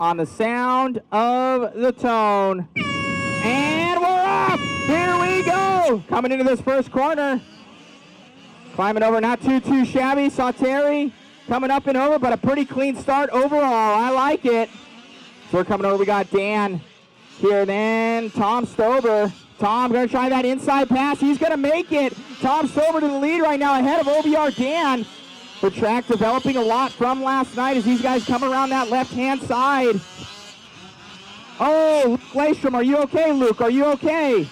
on the sound of the tone. And we're up! Here we go! Coming into this first corner. Climbing over, not too shabby. Saw Terry coming up and over, but a pretty clean start overall. I like it. So we're coming over, we got Dan here, then Tom Stober. Tom gonna try that inside pass. He's gonna make it. Tom Stober to the lead right now ahead of OBR Dan. The track developing a lot from last night as these guys come around that left-hand side. Oh, Luke Glaystrom, are you okay, Luke? Are you okay?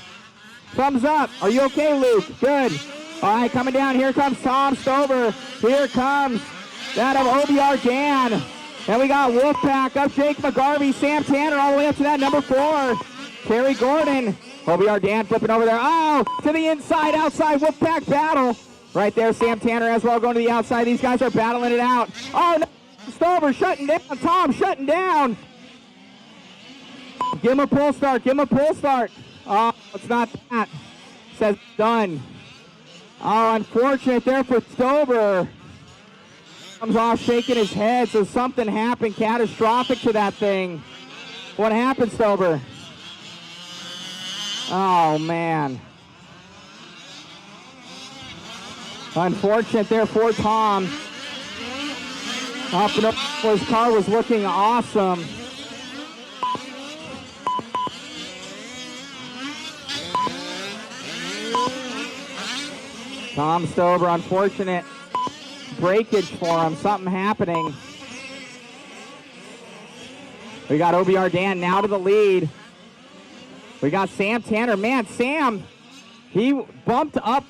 Thumbs up. Are you okay, Luke? Good. All right, coming down. Here comes Tom Stober. Here comes that of OBR Dan. And we got Wolfpack up Jake McGarvey, Sam Tanner all the way up to that number 4. Terry Gordon. OBR Dan flipping over there. Oh, to the inside, outside Wolfpack battle. Right there, Sam Tanner as well going to the outside. These guys are battling it out. Oh, no. Stober shutting down. Tom shutting down. Give him a pull start. Give him a pull start. Oh, it's not that. Says done. Oh, unfortunate there for Stober. Comes off shaking his head, so something happened catastrophic to that thing. What happened, Stober? Oh, man. Unfortunate there for Tom. Up and up, his car was looking awesome. Tom Stober, unfortunate breakage for him, something happening. We got OBR Dan now to the lead. We got Sam Tanner. Man, Sam, he bumped up.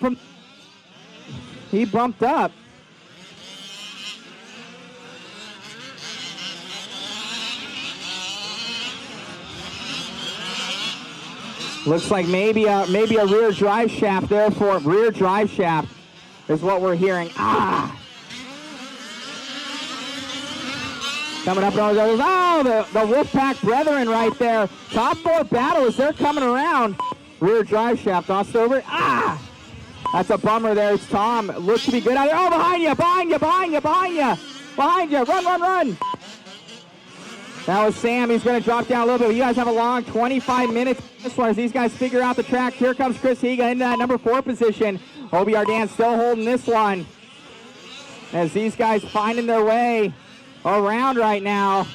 Looks like maybe a rear drive shaft there for rear drive shaft is what we're hearing. Ah! Coming up and over those. Oh, the Wolfpack brethren right there. Top 4 battle as they're coming around. Rear drive shaft on Stober. Ah! That's a bummer there. It's Tom. Looks to be good out there. Oh, behind you, behind you, behind you, behind you. Behind you. Run, run, run. That was Sam. He's going to drop down a little bit. You guys have a long 25 minutes this one as these guys figure out the track. Here comes Chris Higa into that number 4 position. OBR Dan still holding this one as these guys finding their way around right now.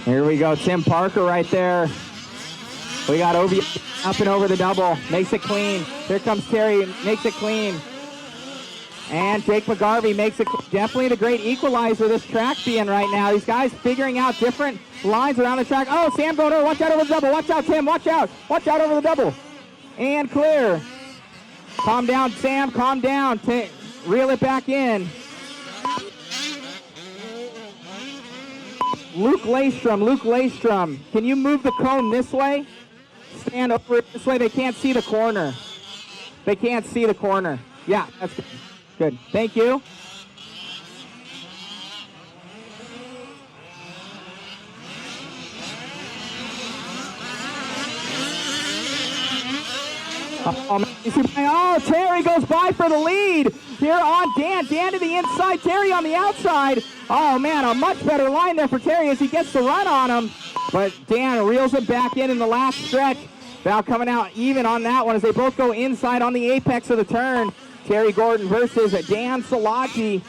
Here we go, Tim Parker right there. We got OB up and over the double, makes it clean. Here comes Terry, makes it clean. And Jake McGarvey makes it definitely the great equalizer this track being right now. These guys figuring out different lines around the track. Oh, Sam going over, watch out over the double. Watch out, Tim, watch out. Watch out over the double. And clear. Calm down, Sam, calm down. Reel it back in. Luke Laystrom, can you move the cone this way? Stand over it this way. They can't see the corner. They can't see the corner. Yeah, that's good. Good. Thank you. Oh, Terry goes by for the lead here on Dan. Dan to the inside, Terry on the outside. Oh, man, a much better line there for Terry as he gets the run on him. But Dan reels it back in the last stretch. Now coming out even on that one as they both go inside on the apex of the turn. Terry Gordon versus Dan Salaji.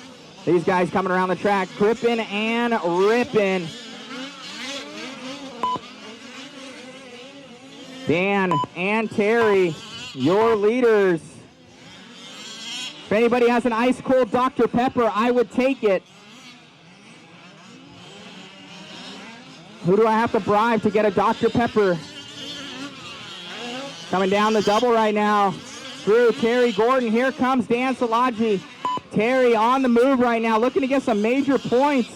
These guys coming around the track, gripping and ripping. Dan and Terry, your leaders. If anybody has an ice cold Dr. Pepper, I would take it. Who do I have to bribe to get a Dr. Pepper? Coming down the double right now. Through Terry Gordon. Here comes Dan Salaji. Terry on the move right now, looking to get some major points.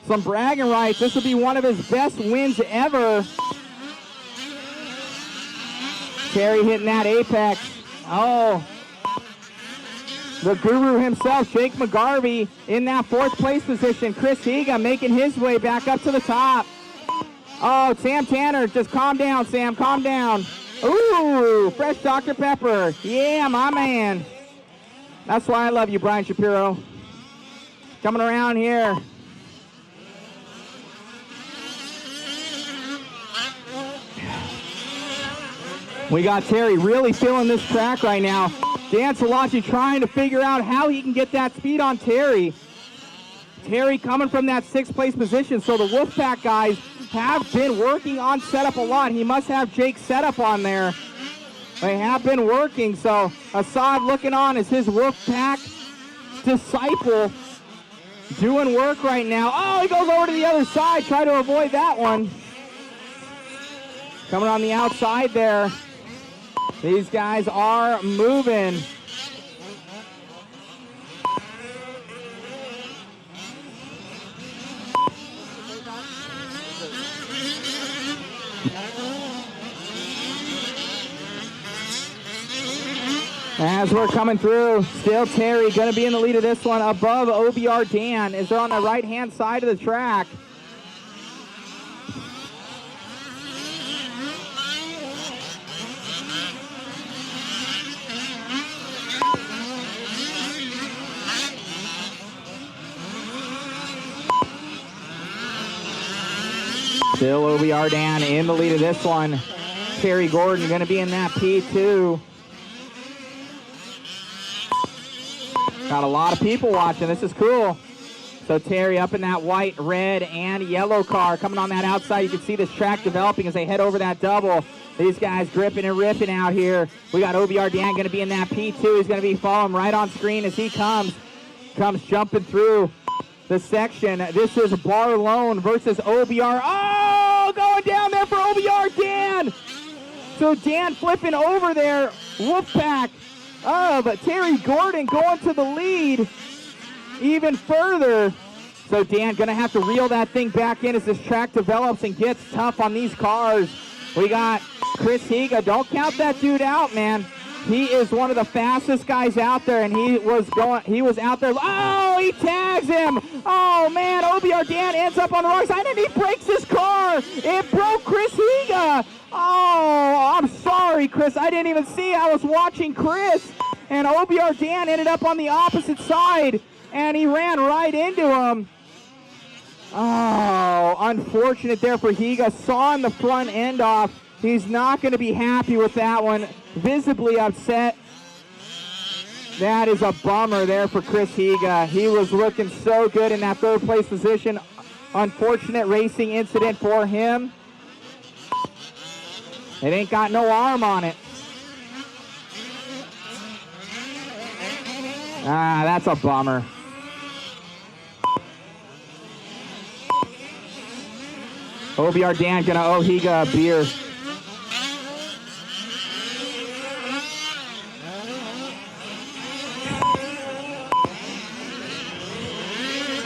Some bragging rights. This will be one of his best wins ever. Terry hitting that apex. Oh. The guru himself, Jake McGarvey, in that 4th place position. Chris Higa making his way back up to the top. Oh, Sam Tanner, just calm down, Sam, calm down. Ooh, fresh Dr. Pepper. Yeah, my man. That's why I love you, Brian Shapiro. Coming around here. We got Terry really feeling this track right now. Dan Salachi trying to figure out how he can get that speed on Terry. Terry coming from that 6th place position, so the Wolfpack guys have been working on setup a lot. He must have Jake's setup on there. They have been working, so Assad looking on as his Wolfpack disciple doing work right now. Oh, he goes over to the other side, try to avoid that one. Coming on the outside there. These guys are moving. As we're coming through, still Terry going to be in the lead of this one above OBR Dan as they're on the right-hand side of the track. Still OBR Dan in the lead of this one. Terry Gordon going to be in that P2. Got a lot of people watching. This is cool. So Terry up in that white, red, and yellow car. Coming on that outside, you can see this track developing as they head over that double. These guys gripping and ripping out here. We got OBR Dan going to be in that P2. He's going to be following right on screen as he comes jumping through the section. This is Barlone versus OBR. Oh, going down there for OBR Dan. So Dan flipping over there. Wolfpack of Terry Gordon going to the lead even further. So Dan going to have to reel that thing back in as this track develops and gets tough on these cars. We got Chris Higa. Don't count that dude out, man. He is one of the fastest guys out there, and he was out there. Oh, he tags him. Oh, man, OBR Dan ends up on the wrong side, and he breaks his car. It broke Chris Higa. Oh, I'm sorry, Chris. I didn't even see. I was watching Chris, and OBR Dan ended up on the opposite side, and he ran right into him. Oh, unfortunate there for Higa. Sawing the front end off. He's not going to be happy with that one. Visibly upset. That is a bummer there for Chris Higa. He was looking so good in that third place position. Unfortunate racing incident for him. It ain't got no arm on it. Ah, that's a bummer. OBR Dan gonna owe Higa a beer.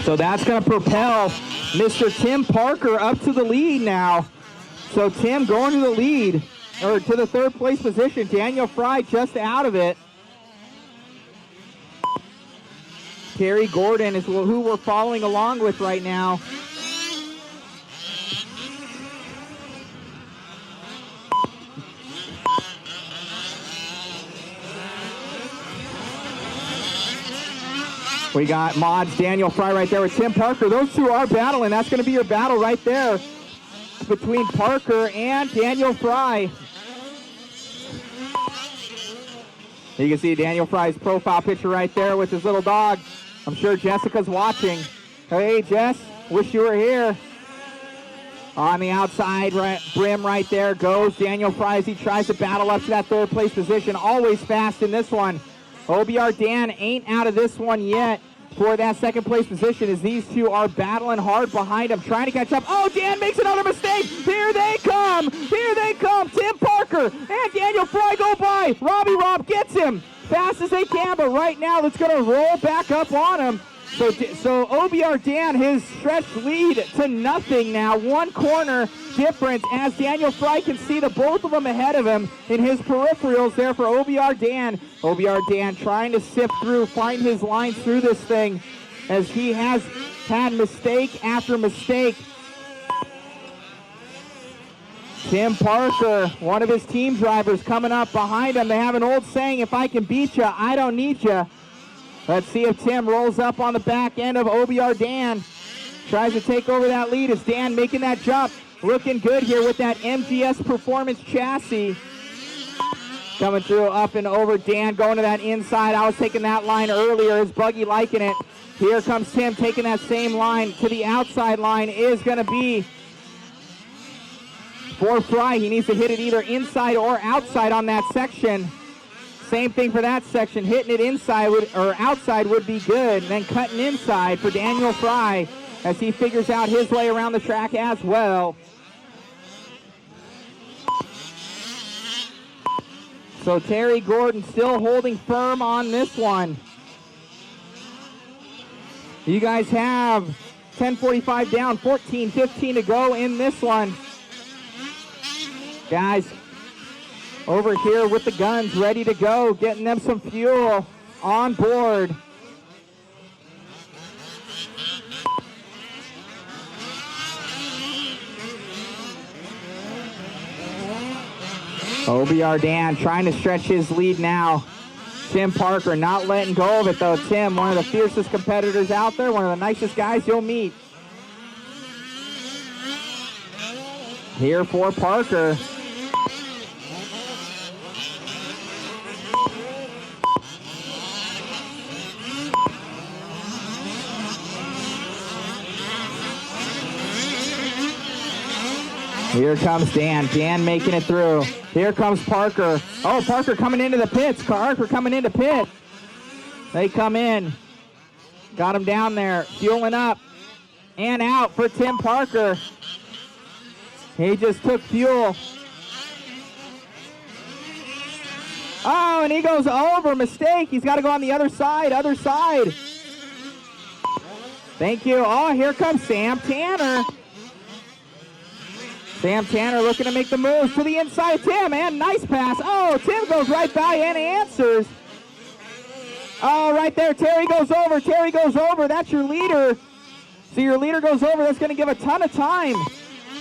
So that's going to propel Mr. Tim Parker up to the lead now. So Tim going to the lead, or to the third place position. Daniel Fry just out of it. Terry Gordon is who we're following along with right now. We got Mods, Daniel Fry right there with Tim Parker. Those two are battling. That's going to be your battle right there between Parker and Daniel Fry. You can see Daniel Fry's profile picture right there with his little dog. I'm sure Jessica's watching. Hey, Jess, wish you were here. On the outside brim right there goes Daniel Fry as he tries to battle up to that third place position. Always fast in this one. OBR Dan ain't out of this one yet for that second place position as these two are battling hard behind him, trying to catch up. Oh, Dan makes another mistake. Here they come. Here they come. Tim Parker and Daniel Fry go by. Robbie Rob gets him fast as they can, but right now it's going to roll back up on him. So OBR Dan, his stretched lead to nothing now. One corner difference as Daniel Fry can see the both of them ahead of him in his peripherals there for OBR Dan. OBR Dan trying to sift through, find his lines through this thing as he has had mistake after mistake. Tim Parker, one of his team drivers, coming up behind him. They have an old saying, if I can beat you, I don't need you. Let's see if Tim rolls up on the back end of OBR Dan. Tries to take over that lead. Is Dan making that jump? Looking good here with that MGS Performance chassis. Coming through up and over. Dan going to that inside. I was taking that line earlier. Is Buggy liking it? Here comes Tim taking that same line to the outside line. Is going to be for Fry. He needs to hit it either inside or outside on that section. Same thing for that section. Hitting it inside or outside would be good. And then cutting inside for Daniel Fry as he figures out his way around the track as well. So Terry Gordon still holding firm on this one. You guys have 10:45 down, 14:15 to go in this one. Guys, over here with the guns ready to go, getting them some fuel on board. OBR Dan trying to stretch his lead now. Tim Parker not letting go of it though. Tim, one of the fiercest competitors out there, one of the nicest guys you'll meet. Here for Parker. Here comes Dan. Dan making it through. Here comes Parker. Oh, Parker coming into the pits. Parker coming into pit. They come in. Got him down there. Fueling up and out for Tim Parker. He just took fuel. Oh, and he goes over. Mistake. He's got to go on the other side. Other side. Thank you. Oh, here comes Sam Tanner. Sam Tanner looking to make the moves to the inside of Tim, and nice pass. Oh, Tim goes right by and answers. Oh, right there, Terry goes over. Terry goes over. That's your leader. So your leader goes over. That's going to give a ton of time.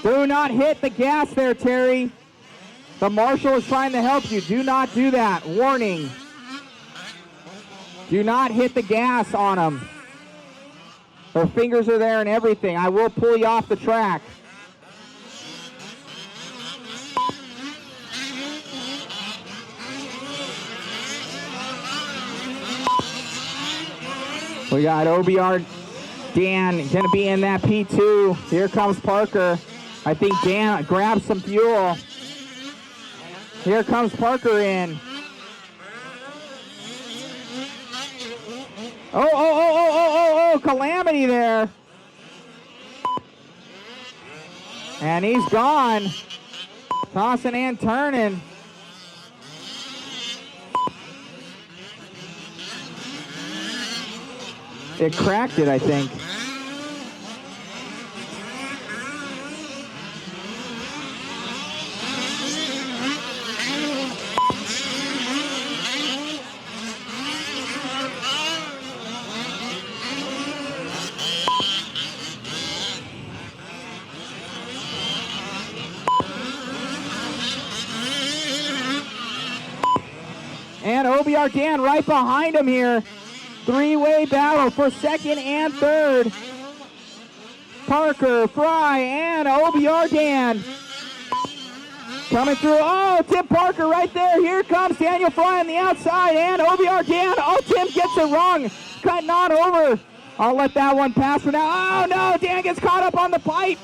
Do not hit the gas there, Terry. The marshal is trying to help you. Do not do that. Warning. Do not hit the gas on him. Her fingers are there and everything. I will pull you off the track. We got OBR Dan going to be in that P2. Here comes Parker. I think Dan grabs some fuel. Here comes Parker in. Oh, calamity there. And he's gone. Tossing and turning. It cracked it, I think. And OBR Dan right behind him here. Three-way battle for second and third. Parker, Fry, and OBR Dan. Coming through. Oh, Tim Parker right there. Here comes Daniel Fry on the outside, and OBR Dan. Oh, Tim gets it wrong. Cutting on over. I'll let that one pass for now. Oh, no, Dan gets caught up on the pipe.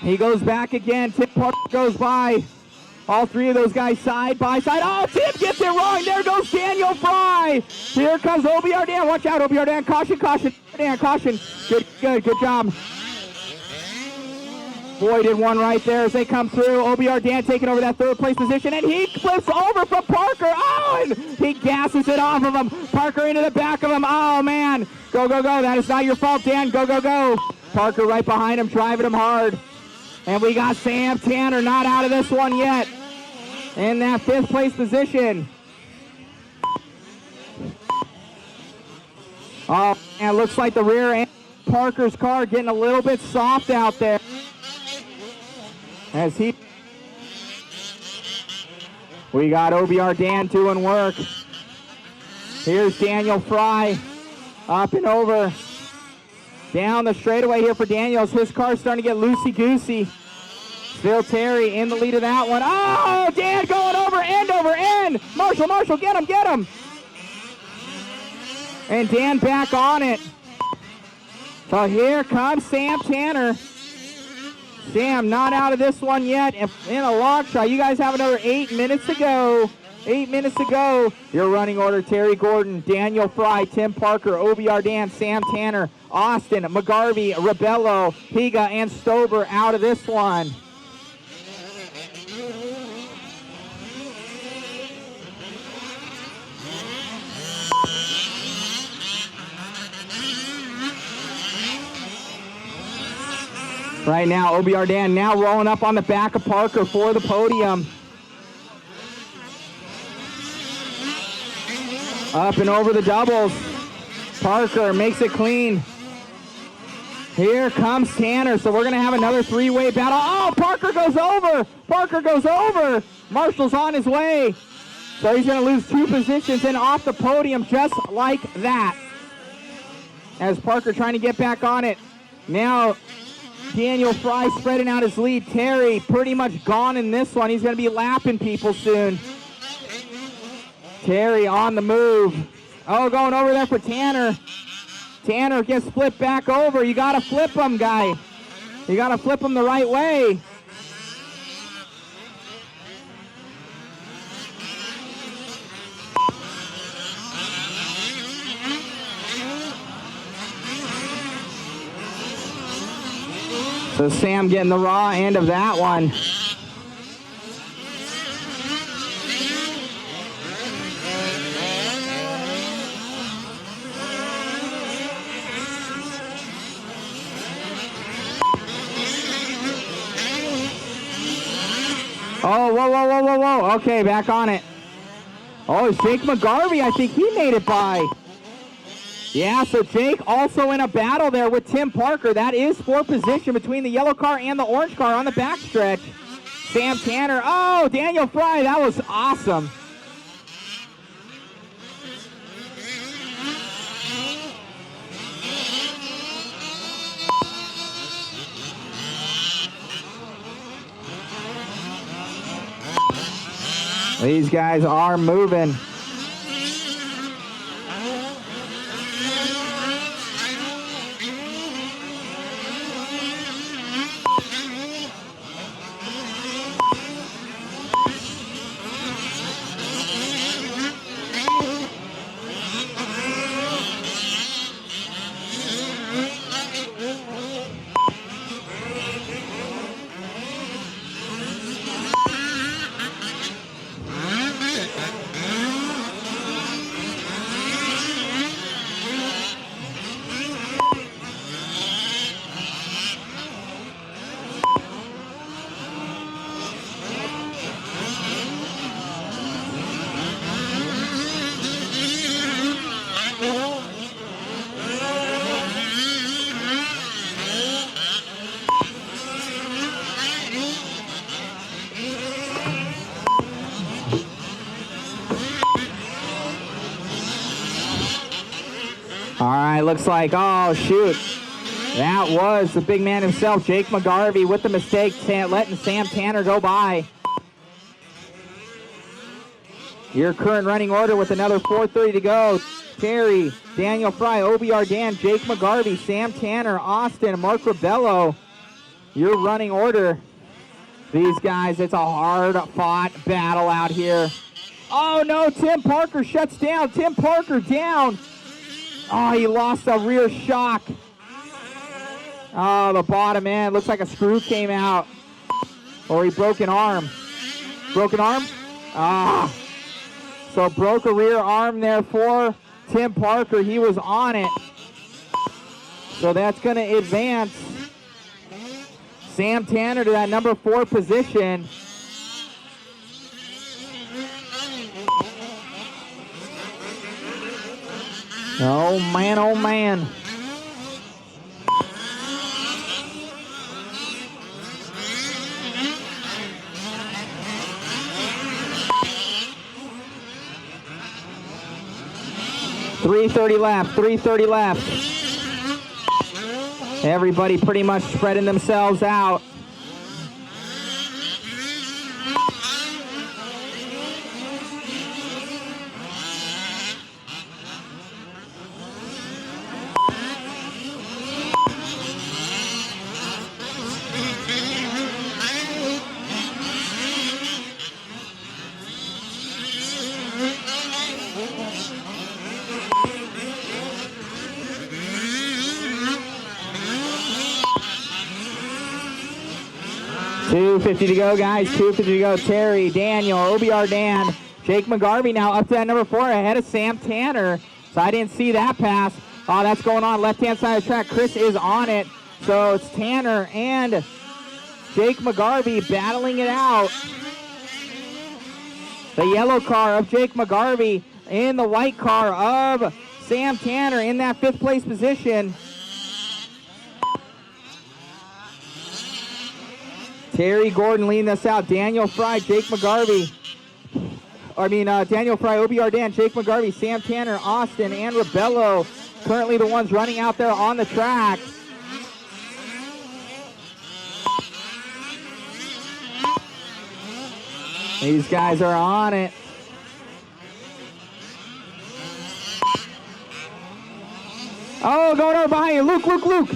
He goes back again. Tim Parker goes by. All three of those guys side by side. Oh, Tim gets it wrong. There goes Daniel Fry. Here comes OBR Dan. Watch out, OBR Dan. Caution, caution. Dan, caution. Good job. Boy, did one right there as they come through. OBR Dan taking over that third place position, and he flips over from Parker. Oh, and he gasses it off of him. Parker into the back of him. Oh, man. Go. That is not your fault, Dan. Go. Parker right behind him, driving him hard. And we got Sam Tanner not out of this one yet. In that fifth place position. Oh, and it looks like the rear end of Parker's car getting a little bit soft out there. We got OBR Dan doing work. Here's Daniel Fry up and over. Down the straightaway here for Daniels. His car's starting to get loosey-goosey. Still Terry in the lead of that one. Oh, Dan going over end. Marshall, get him. And Dan back on it. So here comes Sam Tanner. Sam not out of this one yet in a long shot. You guys have another 8 minutes to go. 8 minutes to go. Your running order: Terry Gordon, Daniel Fry, Tim Parker, OBR Dan, Sam Tanner, Austin, McGarvey, Rebello, Higa, and Stober out of this one. Right now, OBR Dan now rolling up on the back of Parker for the podium. Up and over the doubles. Parker makes it clean. Here comes Tanner, so we're going to have another three-way battle. Oh, Parker goes over. Marshall's on his way. So he's going to lose 2 positions and off the podium just like that. As Parker trying to get back on it. Now, Daniel Fry spreading out his lead. Terry pretty much gone in this one. He's going to be lapping people soon. Terry on the move. Oh, going over there for Tanner. Tanner gets flipped back over. You got to flip him, guy. You got to flip him the right way. So Sam getting the raw end of that one. Oh, whoa. Okay, back on it. Oh, it's Jake McGarvey. I think he made it by. Yeah, so Jake also in a battle there with Tim Parker. That is for position between the yellow car and the orange car on the backstretch. Sam Tanner. Oh, Daniel Fry. That was awesome. These guys are moving. All right, looks like, oh, shoot. That was the big man himself, Jake McGarvey, with the mistake, letting Sam Tanner go by. Your current running order with another 4:30 to go. Terry, Daniel Fry, OBR Dan, Jake McGarvey, Sam Tanner, Austin, Mark Rebello. Your running order. These guys, it's a hard-fought battle out here. Oh, no, Tim Parker shuts down. Tim Parker down. Oh, he lost a rear shock. Oh, the bottom end. Looks like a screw came out. Or he broke an arm. Broken arm? Ah. So broke a rear arm there for Tim Parker. He was on it. So that's going to advance Sam Tanner to that number 4 position. Oh, man, oh, man. 3:30 left, 3:30 left. Everybody pretty much spreading themselves out. $250 to go, guys. $250 to go. Terry, Daniel, OBR Dan, Jake McGarvey now up to that number 4 ahead of Sam Tanner. So I didn't see that pass. Oh, that's going on left-hand side of the track. Chris is on it. So it's Tanner and Jake McGarvey battling it out. The yellow car of Jake McGarvey in the white car of Sam Tanner in that 5th place position. Terry Gordon leading us out. Daniel Fry, Jake McGarvey. Daniel Fry, OBR Dan, Jake McGarvey, Sam Tanner, Austin, and Rebello. Currently the ones running out there on the track. These guys are on it. Oh, going over behind you. Luke.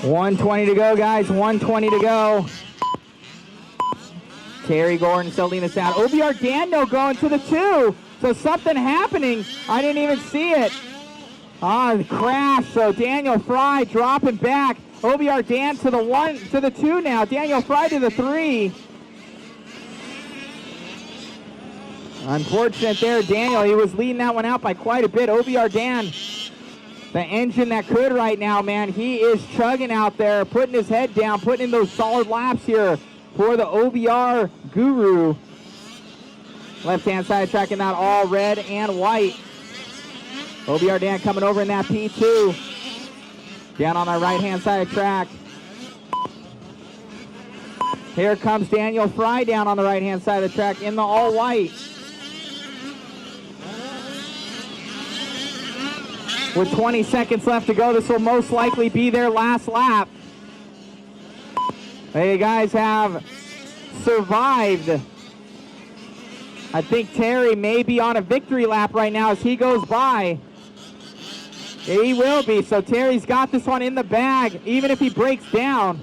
$120 to go, guys. $120 to go. Terry Gordon still leading us out. OBR Daniel going to the 2. So something happening. I didn't even see it. The crash. So Daniel Fry dropping back. OBR Dan to the 1 to the 2 now. Daniel Fry to the 3. Unfortunate there, Daniel. He was leading that one out by quite a bit. OBR Dan, the engine that could right now, man. He is chugging out there, putting his head down, putting in those solid laps here for the OBR Guru. Left-hand side of track in that all red and white. OBR Dan coming over in that P2. Down on the right-hand side of track. Here comes Daniel Fry down on the right-hand side of the track in the all white. With 20 seconds left to go, this will most likely be their last lap. They guys have survived. I think Terry may be on a victory lap right now as he goes by. He will be, so Terry's got this one in the bag, even if he breaks down.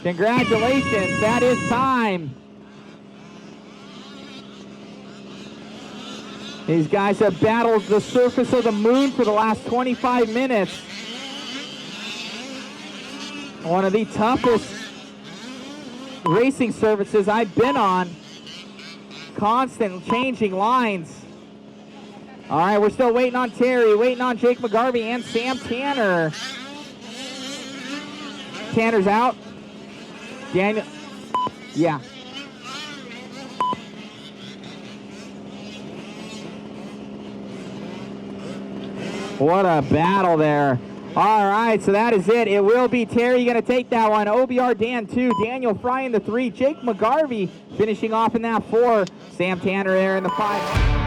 Congratulations, that is time. These guys have battled the surface of the moon for the last 25 minutes. One of the toughest racing surfaces I've been on. Constant changing lines. All right, we're still waiting on Terry, waiting on Jake McGarvey and Sam Tanner. Tanner's out. Daniel, yeah. What a battle there. All right, so that is it. It will be Terry going to take that one. OBR Dan 2, Daniel Fry in the 3, Jake McGarvey finishing off in that 4, Sam Tanner there in the 5.